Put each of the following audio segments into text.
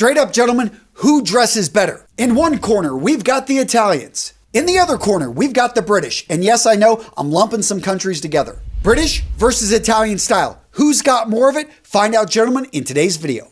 Straight up, gentlemen, who dresses better? In one corner, we've got the Italians. In the other corner, we've got the British. And yes, I know, I'm lumping some countries together. British versus Italian style. Who's got more of it? Find out, gentlemen, in today's video.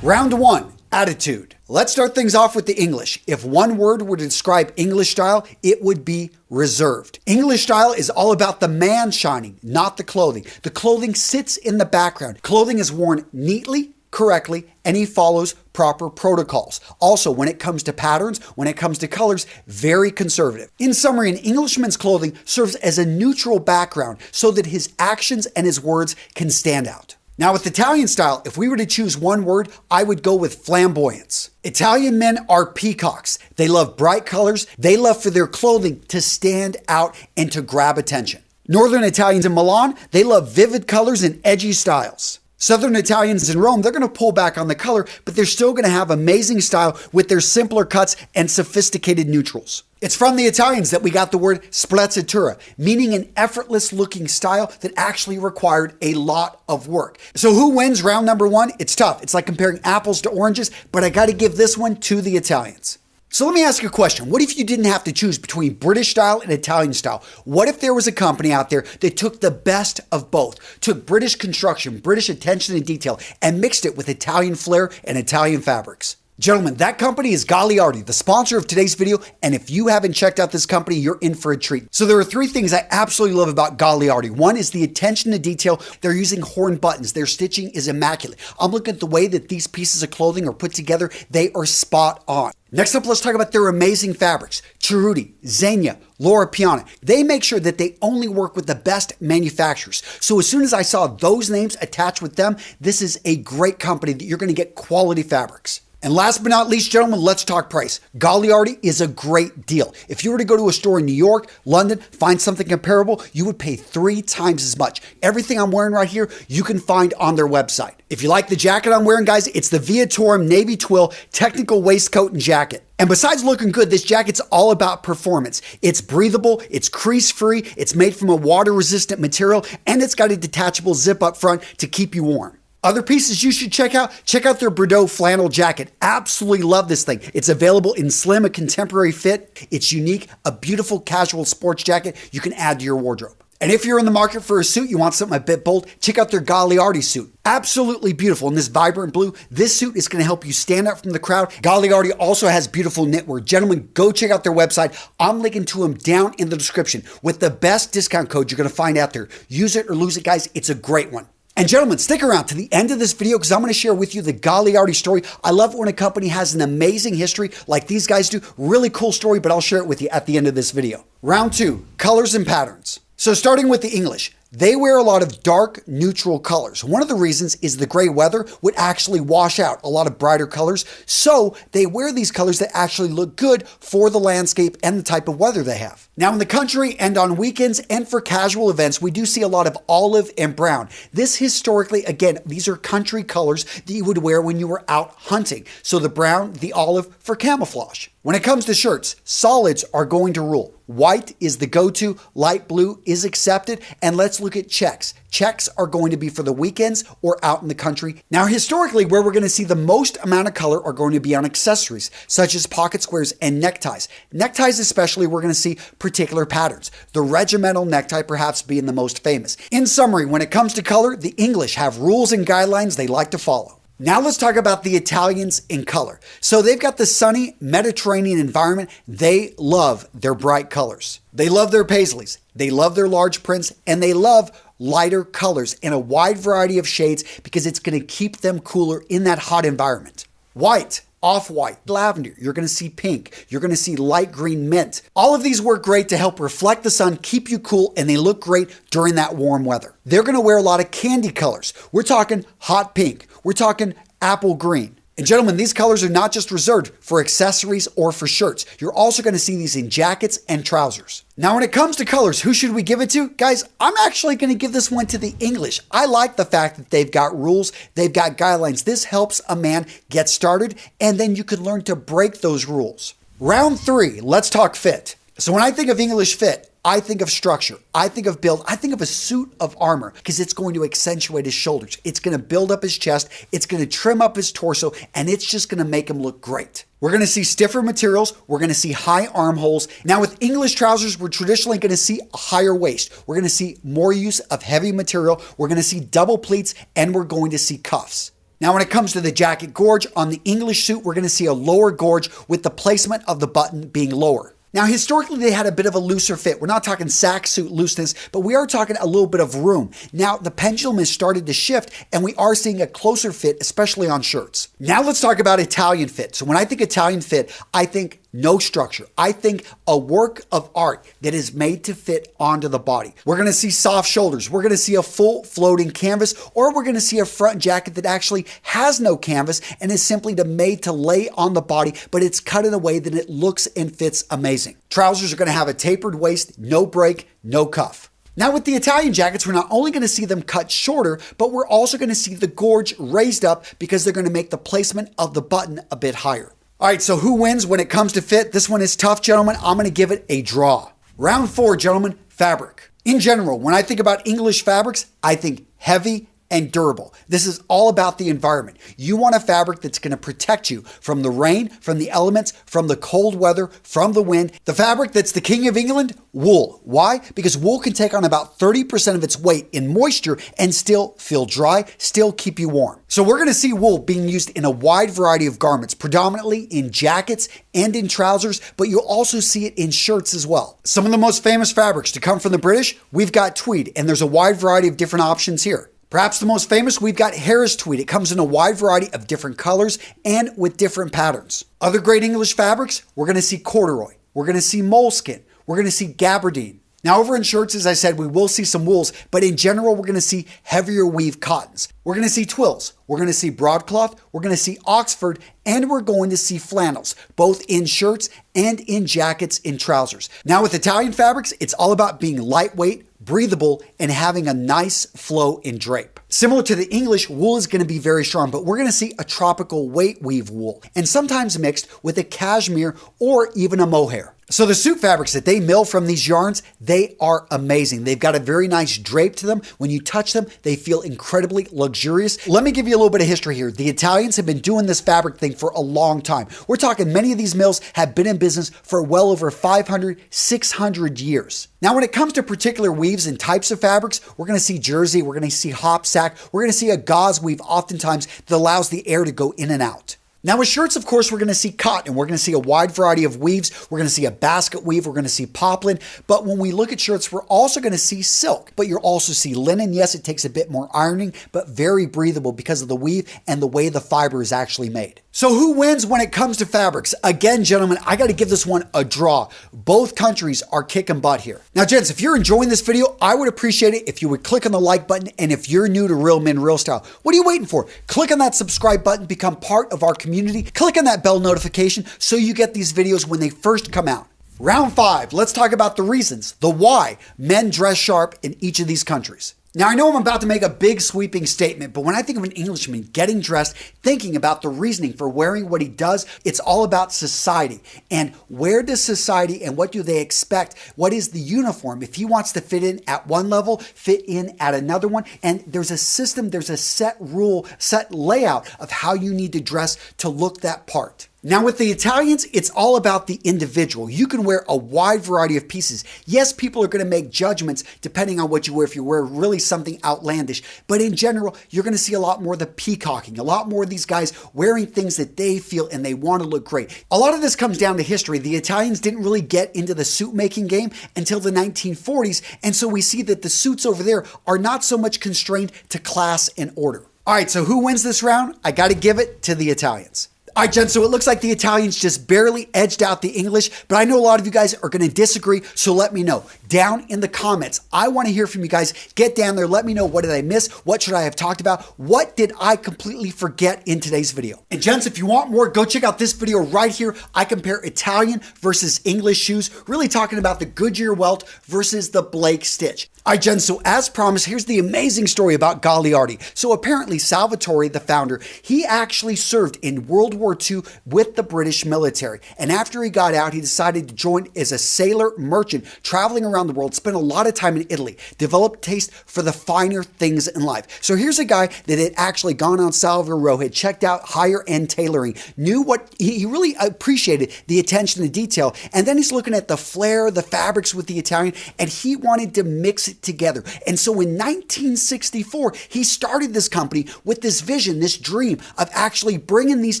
Round one, attitude. Let's start things off with the English. If one word were to describe English style, it would be reserved. English style is all about the man shining, not the clothing. The clothing sits in the background. Clothing is worn neatly, correctly, and he follows proper protocols. Also, when it comes to patterns, when it comes to colors, very conservative. In summary, an Englishman's clothing serves as a neutral background so that his actions and his words can stand out. Now with Italian style, if we were to choose one word, I would go with flamboyance. Italian men are peacocks. They love bright colors. They love for their clothing to stand out and to grab attention. Northern Italians in Milan, they love vivid colors and edgy styles. Southern Italians in Rome, they're going to pull back on the color, but they're still going to have amazing style with their simpler cuts and sophisticated neutrals. It's from the Italians that we got the word sprezzatura, meaning an effortless looking style that actually required a lot of work. So who wins round number one? It's tough. It's like comparing apples to oranges, but I got to give this one to the Italians. So let me ask you a question. What if you didn't have to choose between British style and Italian style? What if there was a company out there that took the best of both, took British construction, British attention to detail, and mixed it with Italian flair and Italian fabrics? Gentlemen, that company is Gagliardi, the sponsor of today's video, and if you haven't checked out this company, you're in for a treat. So there are three things I absolutely love about Gagliardi. One is the attention to detail. They're using horn buttons. Their stitching is immaculate. I'm looking at the way that these pieces of clothing are put together. They are spot on. Next up, let's talk about their amazing fabrics. Cerruti, Zegna, Loro Piana. They make sure that they only work with the best manufacturers. So as soon as I saw those names attached with them, this is a great company that you're going to get quality fabrics. And last but not least, gentlemen, let's talk price. Gagliardi is a great deal. If you were to go to a store in New York, London, find something comparable, you would pay 3 times as much. Everything I'm wearing right here, you can find on their website. If you like the jacket I'm wearing, guys, it's the Viatorum Navy Twill Technical Waistcoat and Jacket. And besides looking good, this jacket's all about performance. It's breathable, it's crease-free, it's made from a water-resistant material, and it's got a detachable zip up front to keep you warm. Other pieces you should check out their Bordeaux flannel jacket. Absolutely love this thing. It's available in slim, a contemporary fit. It's unique, a beautiful casual sports jacket you can add to your wardrobe. And if you're in the market for a suit, you want something a bit bold, check out their Gagliardi suit. Absolutely beautiful. In this vibrant blue, this suit is going to help you stand out from the crowd. Gagliardi also has beautiful knitwear. Gentlemen, go check out their website. I'm linking to them down in the description with the best discount code you're going to find out there. Use it or lose it, guys. It's a great one. And gentlemen, stick around to the end of this video because I'm going to share with you the Gagliardi story. I love it when a company has an amazing history like these guys do. Really cool story, but I'll share it with you at the end of this video. Round two, colors and patterns. So starting with the English, they wear a lot of dark, neutral colors. One of the reasons is the gray weather would actually wash out a lot of brighter colors. So they wear these colors that actually look good for the landscape and the type of weather they have. Now in the country and on weekends and for casual events, we do see a lot of olive and brown. This historically, again, these are country colors that you would wear when you were out hunting. So the brown, the olive for camouflage. When it comes to shirts, solids are going to rule. White is the go-to, light blue is accepted, and let's look at checks. Checks are going to be for the weekends or out in the country. Now, historically, where we're going to see the most amount of color are going to be on accessories, such as pocket squares and neckties. Neckties especially, we're going to see particular patterns. The regimental necktie perhaps being the most famous. In summary, when it comes to color, the English have rules and guidelines they like to follow. Now let's talk about the Italians in color. So they've got the sunny Mediterranean environment. They love their bright colors. They love their paisleys. They love their large prints, and they love lighter colors in a wide variety of shades because it's going to keep them cooler in that hot environment. White, off-white, lavender, you're going to see pink, you're going to see light green mint. All of these work great to help reflect the sun, keep you cool, and they look great during that warm weather. They're going to wear a lot of candy colors. We're talking hot pink. We're talking apple green. And gentlemen, these colors are not just reserved for accessories or for shirts. You're also going to see these in jackets and trousers. Now, when it comes to colors, who should we give it to? Guys, I'm actually going to give this one to the English. I like the fact that they've got rules, they've got guidelines. This helps a man get started, and then you can learn to break those rules. Round three, let's talk fit. So when I think of English fit, I think of structure, I think of build, I think of a suit of armor because it's going to accentuate his shoulders. It's going to build up his chest, it's going to trim up his torso, and it's just going to make him look great. We're going to see stiffer materials. We're going to see high armholes. Now with English trousers, we're traditionally going to see a higher waist. We're going to see more use of heavy material. We're going to see double pleats, and we're going to see cuffs. Now, when it comes to the jacket gorge, on the English suit, we're going to see a lower gorge with the placement of the button being lower. Now, historically, they had a bit of a looser fit. We're not talking sack suit looseness, but we are talking a little bit of room. Now, the pendulum has started to shift, and we are seeing a closer fit, especially on shirts. Now, let's talk about Italian fit. So when I think Italian fit, I think no structure. I think a work of art that is made to fit onto the body. We're going to see soft shoulders. We're going to see a full floating canvas, or we're going to see a front jacket that actually has no canvas and is simply made to lay on the body, but it's cut in a way that it looks and fits amazing. Trousers are going to have a tapered waist, no break, no cuff. Now with the Italian jackets, we're not only going to see them cut shorter, but we're also going to see the gorge raised up because they're going to make the placement of the button a bit higher. All right, so who wins when it comes to fit? This one is tough, gentlemen. I'm going to give it a draw. Round 4, gentlemen, fabric. In general, when I think about English fabrics, I think heavy and durable. This is all about the environment. You want a fabric that's going to protect you from the rain, from the elements, from the cold weather, from the wind. The fabric that's the king of England, wool. Why? Because wool can take on about 30% of its weight in moisture and still feel dry, still keep you warm. So we're going to see wool being used in a wide variety of garments, predominantly in jackets and in trousers, but you'll also see it in shirts as well. Some of the most famous fabrics to come from the British, we've got tweed, and there's a wide variety of different options here. Perhaps the most famous, we've got Harris tweed. It comes in a wide variety of different colors and with different patterns. Other great English fabrics, we're going to see corduroy. We're going to see moleskin. We're going to see gabardine. Now over in shirts, as I said, we will see some wools, but in general, we're going to see heavier weave cottons. We're going to see twills. We're going to see broadcloth. We're going to see Oxford, and we're going to see flannels, both in shirts and in jackets, in trousers. Now with Italian fabrics, it's all about being lightweight, breathable, and having a nice flow in drape. Similar to the English, wool is going to be very strong, but we're going to see a tropical weight weave wool, and sometimes mixed with a cashmere or even a mohair. So the suit fabrics that they mill from these yarns, they are amazing. They've got a very nice drape to them. When you touch them, they feel incredibly luxurious. Let me give you a little bit of history here. The Italians have been doing this fabric thing for a long time. We're talking many of these mills have been in business for well over 500, 600 years. Now, when it comes to particular weaves and types of fabrics, we're going to see jersey, we're going to see hop sack, we're going to see a gauze weave oftentimes that allows the air to go in and out. Now with shirts, of course, we're going to see cotton. We're going to see a wide variety of weaves. We're going to see a basket weave. We're going to see poplin. But when we look at shirts, we're also going to see silk. But you'll also see linen. Yes, it takes a bit more ironing, but very breathable because of the weave and the way the fiber is actually made. So who wins when it comes to fabrics? Again, gentlemen, I got to give this one a draw. Both countries are kicking butt here. Now, gents, if you're enjoying this video, I would appreciate it if you would click on the like button. And if you're new to Real Men, Real Style, what are you waiting for? Click on that subscribe button, become part of our community. Click on that bell notification so you get these videos when they first come out. Round 5, let's talk about the reasons, the why men dress sharp in each of these countries. Now, I know I'm about to make a big sweeping statement, but when I think of an Englishman getting dressed, thinking about the reasoning for wearing what he does, it's all about society. And where does society and what do they expect? What is the uniform? If he wants to fit in at one level, fit in at another one. And there's a system, there's a set rule, set layout of how you need to dress to look that part. Now with the Italians, it's all about the individual. You can wear a wide variety of pieces. Yes, people are going to make judgments depending on what you wear, if you wear really something outlandish. But in general, you're going to see a lot more of the peacocking, a lot more of these guys wearing things that they feel and they want to look great. A lot of this comes down to history. The Italians didn't really get into the suit making game until the 1940s. And so we see that the suits over there are not so much constrained to class and order. All right, so who wins this round? I got to give it to the Italians. All right, Jen, so it looks like the Italians just barely edged out the English, but I know a lot of you guys are going to disagree, so let me know. Down in the comments, I want to hear from you guys. Get down there. Let me know, what did I miss? What should I have talked about? What did I completely forget in today's video? And gents, if you want more, go check out this video right here. I compare Italian versus English shoes, really talking about the Goodyear Welt versus the Blake Stitch. All right, Jen, so as promised, here's the amazing story about Gagliardi. So apparently Salvatore, the founder, he actually served in World War II with the British military. And after he got out, he decided to join as a sailor merchant, traveling around the world, spent a lot of time in Italy, developed taste for the finer things in life. So here's a guy that had actually gone on Stylevi Row, had checked out higher end tailoring, knew what he really appreciated the attention to detail. And then he's looking at the flair, the fabrics with the Italian, and he wanted to mix it together. And so in 1964, he started this company with this vision, this dream of actually bringing these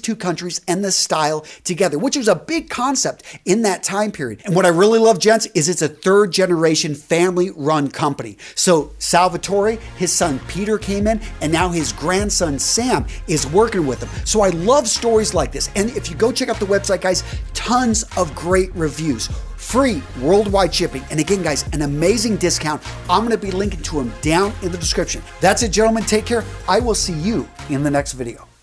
two countries and the style together, which was a big concept in that time period. And what I really love, gents, is it's a third generation family run company. So Salvatore, his son Peter came in, and now his grandson Sam is working with him. So I love stories like this. And if you go check out the website, guys, tons of great reviews. Free worldwide shipping. And again, guys, an amazing discount. I'm going to be linking to them down in the description. That's it, gentlemen. Take care. I will see you in the next video.